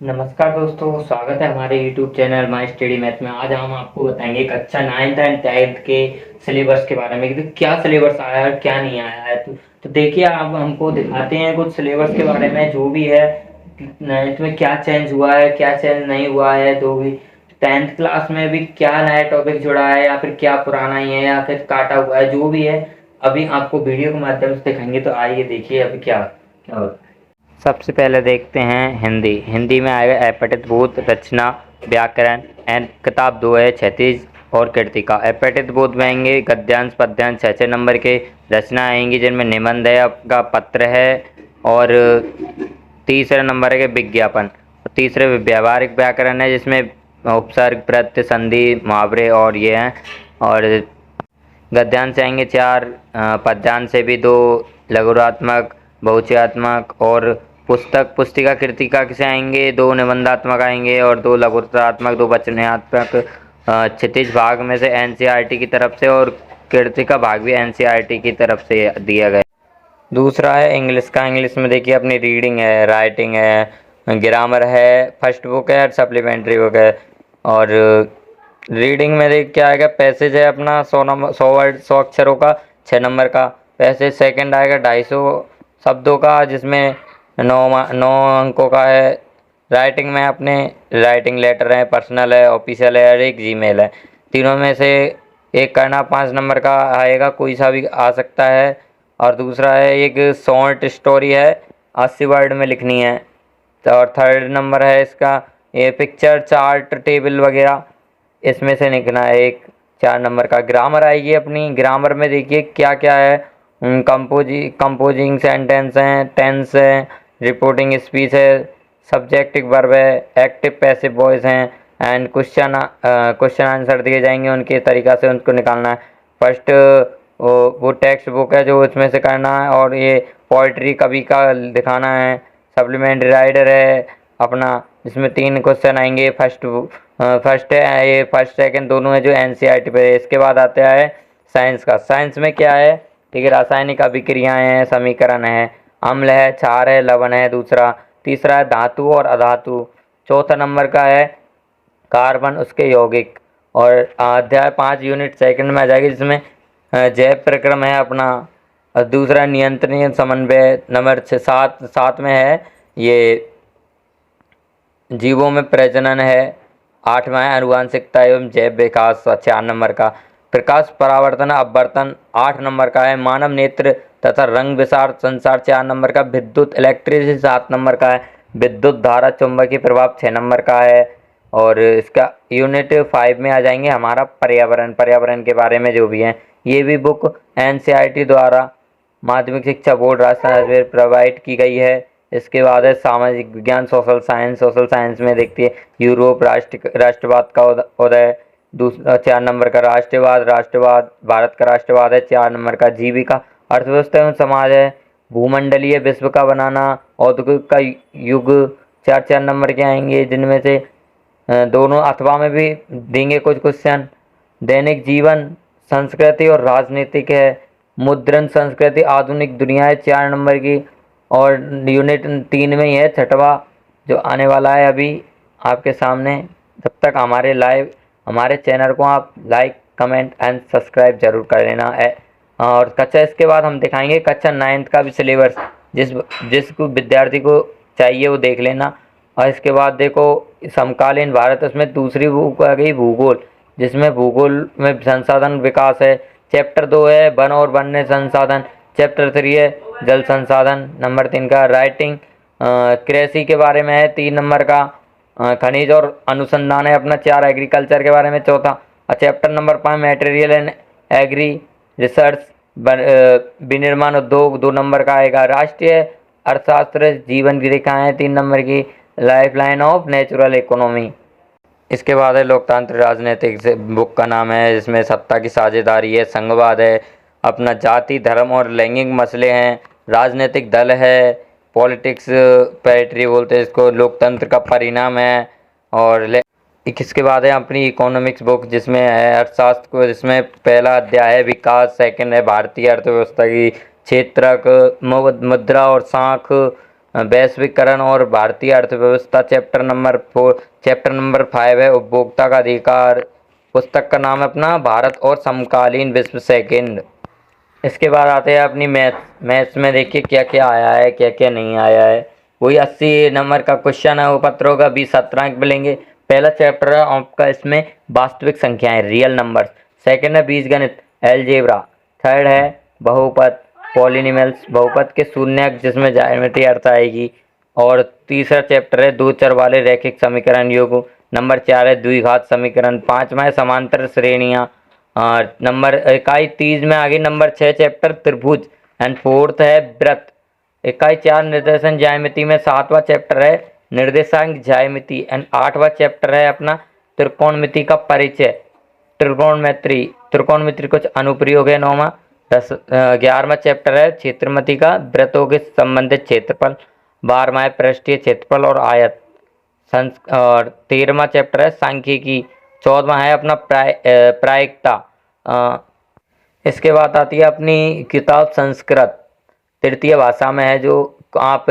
नमस्कार दोस्तों, स्वागत है हमारे YouTube channel my study math में। आज हम आपको बताएंगे कक्षा 9th एंड 10th के सिलेबस के बारे में कि क्या सिलेबस आया है और क्या नहीं आया है। तो देखिए, आप हमको दिखाते हैं कुछ सिलेबस के बारे में जो भी है। 9th में क्या चेंज हुआ है, क्या चेंज नहीं हुआ है, जो भी 10th क्लास में भी क्या नया टॉपिक जुड़ा है या फिर क्या पुराना ही है या फिर काटा हुआ है, जो भी है अभी आपको वीडियो के माध्यम से दिखाएंगे। तो आइए देखिए अभी क्या क्या होता है। सबसे पहले देखते हैं हिंदी में आएगा अपठित बोध, रचना, व्याकरण एंड किताब 2 है क्षैतिज और कृतिका। अपठित बोध में आएंगे गद्यांश पद्यांश 6 नंबर के। रचना आएंगी जिनमें निबंध है, आपका पत्र है। और तीसरा नंबर है विज्ञापन। तीसरे व्यावहारिक व्याकरण है जिसमें उपसर्ग, प्रत्यय, संधि, मुहावरे और ये हैं। और गद्यांश से आएंगे 4, पद्यांश से भी 2, लघुरात्मक, बहुचयात्मक और पुस्तिका कृतिका से आएंगे 2 निबंधात्मक आएंगे और 2 लघुत्तरात्मक, 2 वचनात्मक। क्षितिज भाग में से एनसीईआरटी की तरफ से और कृतिका भाग भी एनसीईआरटी की तरफ से दिया गया। दूसरा है इंग्लिश का। इंग्लिश में देखिए अपनी रीडिंग है, राइटिंग है, ग्रामर है, फर्स्ट बुक है और सप्लीमेंट्री बुक है। और रीडिंग में देख क्या आएगा, पैसेज है अपना 100 वर्ड 100 अक्षरों का 6 नंबर का पैसेज। सेकंड आएगा 250 शब्दों का जिसमें 9 अंकों का है। राइटिंग में अपने राइटिंग लेटर है, पर्सनल है, ऑफिशियल है और एक जीमेल है। तीनों में से एक करना 5 नंबर का आएगा, कोई सा भी आ सकता है। और दूसरा है एक शॉर्ट स्टोरी है, 80 वर्ड में लिखनी है। और थर्ड नंबर है इसका ये पिक्चर, चार्ट, टेबल वगैरह इसमें से लिखना है एक 4 नंबर का। ग्रामर आएगी अपनी। ग्रामर में देखिए क्या क्या है, कंपोजिंग सेंटेंस हैं, टेंस है, रिपोर्टिंग स्पीच है, सब्जेक्टिव वर्ब है, एक्टिव पैसिव वॉइस हैं एंड क्वेश्चन आंसर दिए जाएंगे उनके तरीक़ा से उनको निकालना है। फर्स्ट वो टेक्स्ट बुक है जो इसमें से करना है। और ये पोइट्री कवि का दिखाना है। सप्लीमेंट्री राइटर है अपना जिसमें 3 क्वेश्चन आएंगे। फर्स्ट है ये, फर्स्ट सेकंड दोनों है जो एनसीईआरटी पे है। इसके बाद आता है साइंस का। साइंस में क्या है, ठीक है, रासायनिक अभिक्रियाएं हैं, समीकरण है, अम्ल है, क्षार है, लवण है दूसरा। तीसरा है धातु और अधातु। चौथा नंबर का है कार्बन, उसके यौगिक। और अध्याय 5 यूनिट सेकंड में आ जाएगी जिसमें जैव प्रक्रम है अपना। और दूसरा नियंत्रणीय समन्वय। नंबर 7 में है ये जीवों में प्रजनन है। 8वां है आनुवांशिकता एवं जैव विकास 4 नंबर का। प्रकाश परावर्तन अपवर्तन 8 नंबर का है। मानव नेत्र तथा रंग विसार संसार 4 नंबर का। विद्युत इलेक्ट्रिसिटी 7 नंबर का है। विद्युत धारा चुंबकीय प्रभाव 6 नंबर का है। और इसका यूनिट 5 में आ जाएंगे हमारा पर्यावरण के बारे में जो भी है। ये भी बुक एनसीईआरटी द्वारा माध्यमिक शिक्षा बोर्ड राजस्थान प्रोवाइड की गई है। इसके बाद है सामाजिक विज्ञान सोशल साइंस। सोशल साइंस में देखती है यूरोप राष्ट्रवाद का उदय। दूसरा 4 नंबर का राष्ट्रवाद भारत का राष्ट्रवाद है। 4 नंबर का जीविका अर्थव्यवस्था एवं समाज है। भूमंडलीय विश्व का बनाना, औद्योगिक का युग 4 नंबर के आएंगे जिनमें से दोनों अथवा में भी देंगे कुछ क्वेश्चन। दैनिक जीवन, संस्कृति और राजनीतिक है। मुद्रण संस्कृति आधुनिक दुनिया है 4 नंबर की। और यूनिट 3 में ही है छठवा जो आने वाला है अभी आपके सामने। तब तक हमारे चैनल को आप लाइक, कमेंट एंड सब्सक्राइब जरूर कर लेना है। और इसके बाद हम दिखाएंगे कक्षा 9th का भी सिलेबस, जिसको विद्यार्थी को चाहिए वो देख लेना। और इसके बाद देखो समकालीन भारत, उसमें दूसरी बुक आ गई भूगोल, जिसमें भूगोल में संसाधन विकास है। चैप्टर 2 है वन और वन्य संसाधन। चैप्टर 3 है जल संसाधन। नंबर 3 का राइटिंग कृषि के बारे में है 3 नंबर का। खनिज और अनुसंधान है अपना 4। एग्रीकल्चर के बारे में चौथा। और chapter number 5 material and agri research विनिर्माण उद्योग 2 नंबर का आएगा। राष्ट्रीय अर्थशास्त्र जीवन की रेखाएँ 3 नंबर की। Life line of natural economy. इसके बाद है लोकतांत्रिक राजनीतिक से बुक का नाम है जिसमें सत्ता की साझेदारी है, संघवाद है, अपना जाति धर्म और लैंगिक मसले हैं, राजनीतिक दल है, पॉलिटिक्स पोएट्री बोलते हैं इसको, लोकतंत्र का परिणाम है। और इसके बाद है अपनी इकोनॉमिक्स बुक जिसमें है अर्थशास्त्र को, जिसमें पहला अध्याय है विकास, सेकंड है भारतीय अर्थव्यवस्था की क्षेत्रक, मुद्रा और साख, वैश्वीकरण और भारतीय अर्थव्यवस्था। चैप्टर नंबर 5 है उपभोक्ता का अधिकार। पुस्तक का नाम है अपना भारत और समकालीन विश्व सेकंड। इसके बाद आते हैं अपनी मैथ्स में देखिए क्या क्या आया है क्या क्या नहीं आया है। वही 80 नंबर का क्वेश्चन है, वो पत्रों का 20-17 अंक मिलेंगे। पहला चैप्टर है आपका इसमें वास्तविक संख्याएं रियल नंबर। सेकंड है बीजगणित एलजेब्रा। थर्ड है बहुपद पॉलिनॉमियल्स, बहुपद के शून्यक जिसमें ज्यामिति अर्थ आएगी। और तीसरा चैप्टर है दो चर वाले रैखिक समीकरण योग। नंबर 4 है द्विघात समीकरण। पांचवा है समांतर श्रेणियां। नंबर इकाई 30 में आगे नंबर 6 चैप्टर त्रिभुज। एंड फोर्थ है व्रत। इकाई 4 निर्देशन ज्यामिति में 7वां चैप्टर है निर्देशांक ज्यामिति। एंड 8वां चैप्टर है अपना त्रिकोणमिति का परिचय। त्रिकोणमिति कुछ अनुप्रयोग है 9वां। 11वां चैप्टर है क्षेत्रमति का वृत्तों के संबंधित क्षेत्रफल। 12वां है पृष्ठीय क्षेत्रफल और आयत। और 13वां चैप्टर है सांख्यिकी। 14वां है अपना प्रायिकता। इसके बाद आती है अपनी किताब संस्कृत तृतीय भाषा में है, जो आप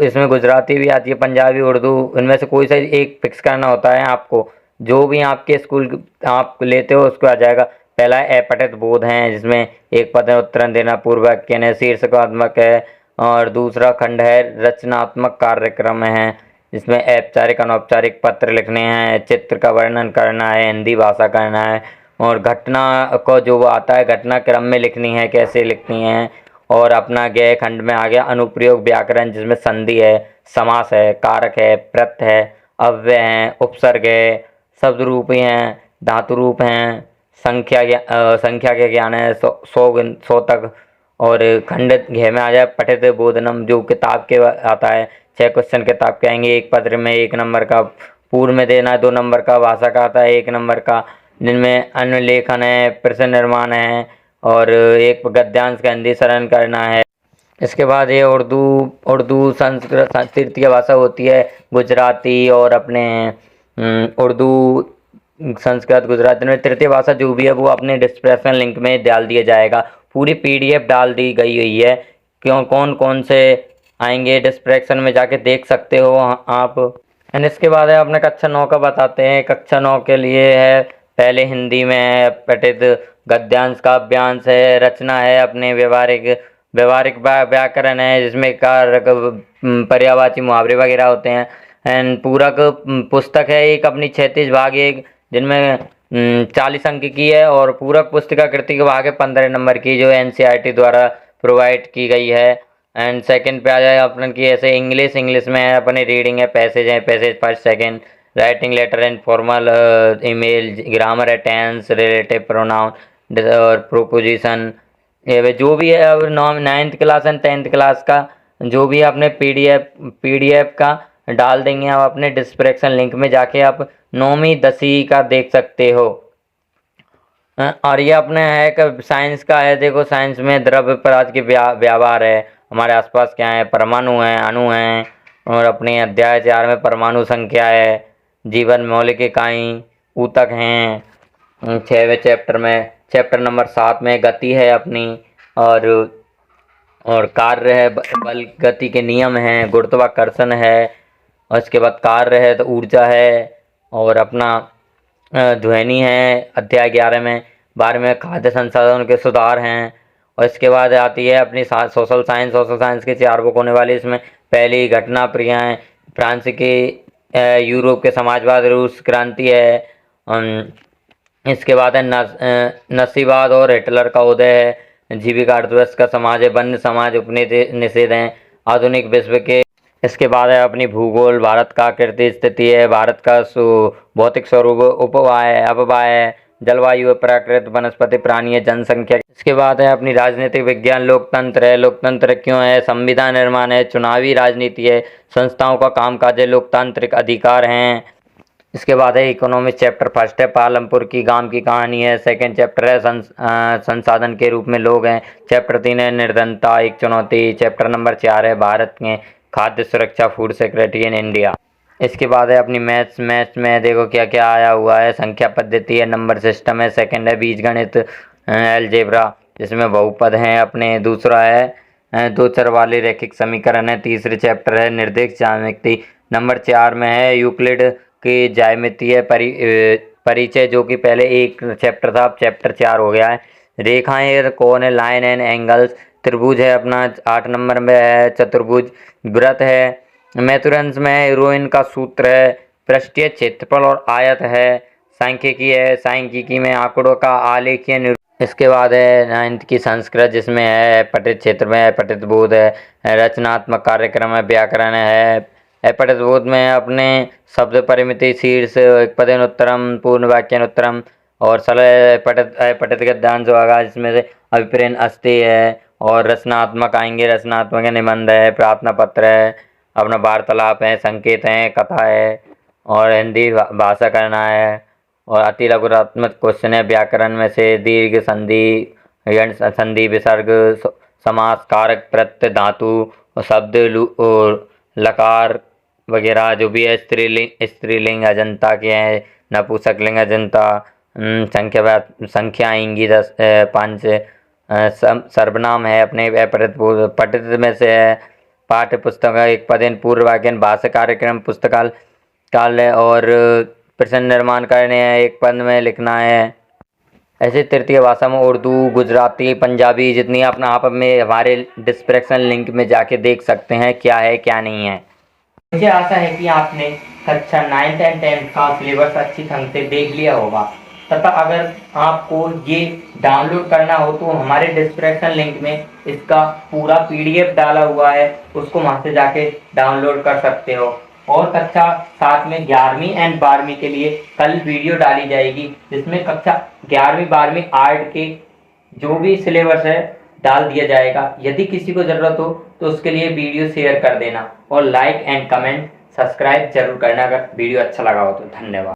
इसमें गुजराती भी आती है, पंजाबी, उर्दू, इनमें से कोई सा एक फिक्स करना होता है आपको। जो भी आपके स्कूल आप लेते हो उसको आ जाएगा। पहला है अपठित बोध है, जिसमें एक पद उत्तर देना, पूर्व वाक्य है, शीर्षकात्मक है। और दूसरा खंड है रचनात्मक कार्यक्रम है, जिसमें औपचारिक अनौपचारिक पत्र लिखने हैं, चित्र का वर्णन करना है, हिंदी भाषा करना है। और घटना को जो आता है घटना क्रम में लिखनी है, कैसे लिखनी है। और अपना गय खंड में आ गया अनुप्रयोग व्याकरण, जिसमें संधि है, समास है, कारक है, प्रत्यय है, अव्यय है, उपसर्ग है, शब्द रूप हैं, धातु रूप हैं, संख्या के ज्ञान है, सौ तक। और खंड घ में आ जाए पठित बोधनम, जो किताब के आता है। 6 क्वेश्चन किताब के आएंगे, एक पत्र में 1 नंबर का, पूर्व में देना है 2 नंबर का, भाषा का आता है 1 नंबर का, जिनमें अन्य लेखन है, प्रश्न निर्माण है। और एक गद्यांश का हिंदी शरण करना है। इसके बाद ये उर्दू संस्कृत तृतीय भाषा होती है, गुजराती और अपने उर्दू संस्कृत गुजराती में तृतीय भाषा जो भी है वो अपने डिस्क्रिप्शन लिंक में डाल दिया जाएगा। पूरी पीडीएफ डाल दी गई हुई है, क्यों कौन कौन से आएंगे डिस्क्रिप्शन में जाके देख सकते हो आप। एंड इसके बाद है अपने कक्षा 9 का बताते हैं। कक्षा 9 के लिए है पहले हिंदी में है पठित गद्यांश काव्यांश है, रचना है अपने व्यवहारिक व्याकरण है, जिसमें कारक पर्यायवाची मुहावरे वगैरह होते हैं। एंड पूरक पुस्तक है एक अपनी 36 भाग एक, जिनमें 40 अंक की है। और पूरक पुस्तिका कृति के भाग है 15 नंबर की, जो एनसीईआरटी द्वारा प्रोवाइड की गई है। एंड सेकंड पे आ जाए अपन की ऐसे इंग्लिश में है अपने रीडिंग है, passage first second, writing letter and formal email, grammar है, टेंस, रिलेटिव प्रोनाउन और प्रोपोजिशन। ये जो भी है अब 9th class and 10th class का जो भी आपने पीडीएफ का डाल देंगे, आप अपने डिस्क्रिप्शन लिंक में जाके आप 9वीं 10वीं का देख सकते हो। और ये अपने है साइंस का है, देखो साइंस में द्रव्य पदार्थ के व्यवहार है, हमारे आसपास क्या है, परमाणु है, अणु है। और अपने अध्याय 4 में परमाणु संख्या है, जीवन मौलिक इकाई, ऊतक हैं। 6वें चैप्टर में चैप्टर नंबर 7 में गति है अपनी। और कार्य है, बल गति के नियम हैं, गुरुत्वाकर्षण है। और इसके बाद कार्य है तो ऊर्जा है। और अपना ध्वनि है अध्याय 11 में। 12 में खाद्य संसाधन के सुधार हैं। और इसके बाद आती है अपनी सोशल साइंस के 4 बुक होने वाली। इसमें पहली घटना क्रियाएं, फ्रांस के यूरोप के समाजवाद, रूस क्रांति है। इसके बाद है नस्लीवाद और हिटलर का उदय है, जीविका अर्थव्यवस्था का समाज है, वन्य समाज, उपनिषेध हैं, आधुनिक विश्व के। इसके बाद है अपनी भूगोल, भारत का आकृति स्थिति है, भारत का भौतिक स्वरूप, उपवाय है, अपवाय है, जलवायु, प्राकृत, वनस्पति, प्राणी है, जनसंख्या। इसके बाद है अपनी राजनीतिक विज्ञान, लोकतंत्र है, लोकतंत्र क्यों है, संविधान निर्माण है, चुनावी राजनीति है, संस्थाओं का कामकाज है, लोकतांत्रिक अधिकार हैं। इसके बाद है इकोनॉमिक्स चैप्टर फर्स्ट है, पालमपुर की गांव की कहानी है। सेकंड चैप्टर है संसाधन के रूप में लोग हैं। चैप्टर 3 है निर्धनता एक चुनौती। चैप्टर नंबर 4 है भारत में खाद्य सुरक्षा, फूड सिक्योरिटी इन इंडिया। इसके बाद है अपनी मैथ्स में देखो क्या क्या आया हुआ है। संख्या पद्धति है, नंबर सिस्टम है। सेकंड है बीजगणित, अलजेब्रा, जिसमें बहुपद हैं अपने। दूसरा है दो चर वाले रैखिक समीकरण है। तीसरे चैप्टर है निर्देश ज्यामिति। नंबर 4 में है यूक्लिड की ज्यामितीय परिचय, जो कि पहले एक चैप्टर था, अब चैप्टर 4 हो गया है। रेखाएं, कोण, लाइन एंड एंगल्स। त्रिभुज है अपना 8 नंबर में है। चतुर्भुज, वृत्त है। मैथुरंस में हीरोइन का सूत्र है। पृष्ठीय क्षेत्रफल और आयत है। सांख्यिकी है। सांख्यिकी में आंकड़ों का आलेखीय। इसके बाद है 9th की संस्कृत, जिसमें है पठित क्षेत्र में है पठित बोध है। रचनात्मक कार्यक्रम है। व्याकरण है। पठित बोध में अपने शब्द परिमिति, शीर्ष, पदेन उत्तरम, पूर्ण वाक्यन उत्तरम और सरल पठित गद्यांश होगा, जिसमें से अभिप्रेरण अस्ति है। और रचनात्मक आएंगे, रचनात्मक निबंध है, प्रार्थना पत्र है, अपना वार्तालाप है, संकेत है, कथा है और हिंदी भाषा करना है। और अति लघुरात्मक क्वेश्चन है व्याकरण में से दीर्घ, संधि, यण संधि, विसर्ग, समास, कारक, प्रत्यय, धातु और शब्द, और लकार वगैरह जो भी है। स्त्रीलिंग अजंता के हैं, नपुंसकलिंग अजंता। संख्या आएंगी 5। सर्वनाम है अपने पठित में से है पाठ्य पुस्तक, एक पदेन, पूर्व वाक्यन, भाषा कार्यक्रम, पुस्तकाल काल और प्रश्न निर्माण करने हैं, एक पद में लिखना है। ऐसे तृतीय भाषा में उर्दू, गुजराती, पंजाबी, जितनी अपना आप में हमारे डिस्क्रिप्शन लिंक में जाके देख सकते हैं क्या है क्या नहीं है। मुझे आशा है कि आपने कक्षा 9th एंड 10th का सिलेबस अच्छी ढंग से देख लिया होगा, तथा अगर आपको ये डाउनलोड करना हो तो हमारे डिस्क्रिप्शन लिंक में इसका पूरा PDF डाला हुआ है, उसको वहाँ से जाके डाउनलोड कर सकते हो। और कक्षा 7 में 11वीं एंड 12वीं के लिए कल वीडियो डाली जाएगी, जिसमें कक्षा 11वीं 12वीं आर्ट के जो भी सिलेबस है डाल दिया जाएगा। यदि किसी को ज़रूरत हो तो उसके लिए वीडियो शेयर कर देना और लाइक एंड कमेंट सब्सक्राइब जरूर करना अगर वीडियो अच्छा लगा हो तो। धन्यवाद।